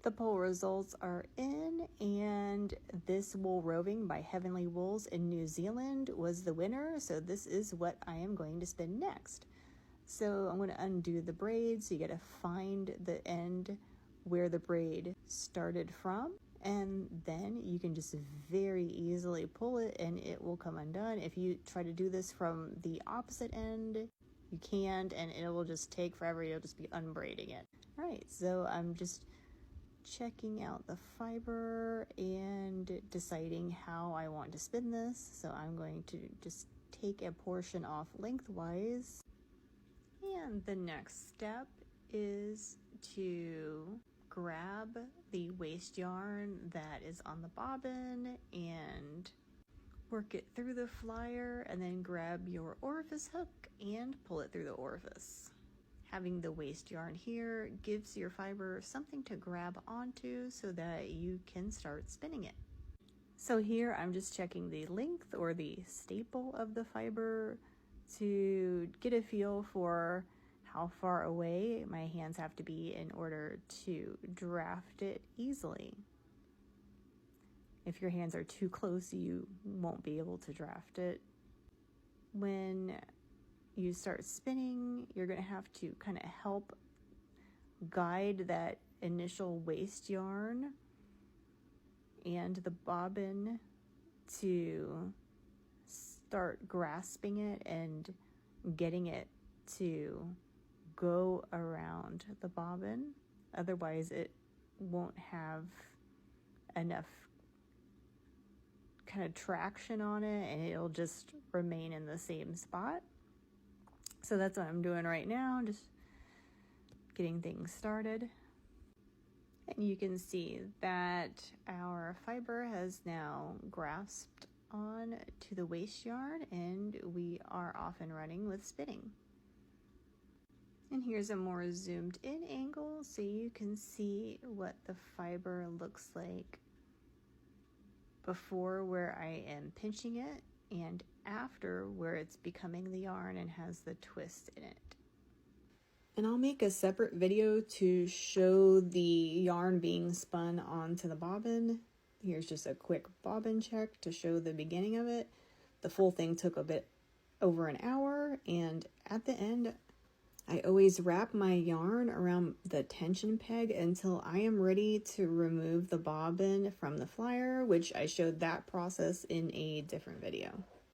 The poll results are in, and this wool roving by Heavenly Wools in New Zealand was the winner. So this is what I am going to spin next. So I'm going to undo the braid. So you got to find the end where the braid started from, and then you can just very easily pull it and it will come undone. If you try to do this from the opposite end, you can't, and it will just take forever. You'll just be unbraiding it. All right, so I'm just checking out the fiber and deciding how I want to spin this. So I'm going to just take a portion off lengthwise. And the next step is to grab the waste yarn that is on the bobbin and work it through the flyer, and then grab your orifice hook and pull it through the orifice. Having the waste yarn here gives your fiber something to grab onto so that you can start spinning it. So here I'm just checking the length or the staple of the fiber to get a feel for how far away my hands have to be in order to draft it easily. If your hands are too close, you won't be able to draft it. When you start spinning, you're going to have to kind of help guide that initial waste yarn and the bobbin to start grasping it and getting it to go around the bobbin. Otherwise, it won't have enough kind of traction on it and it'll just remain in the same spot. So that's what I'm doing right now, just getting things started. And you can see that our fiber has now grasped on to the waste yarn and we are off and running with spinning. And here's a more zoomed in angle so you can see what the fiber looks like before where I am pinching it and after where it's becoming the yarn and has the twist in it. And I'll make a separate video to show the yarn being spun onto the bobbin. Here's just a quick bobbin check to show the beginning of it. The full thing took a bit over an hour, and at the end, I always wrap my yarn around the tension peg until I am ready to remove the bobbin from the flyer, which I showed that process in a different video.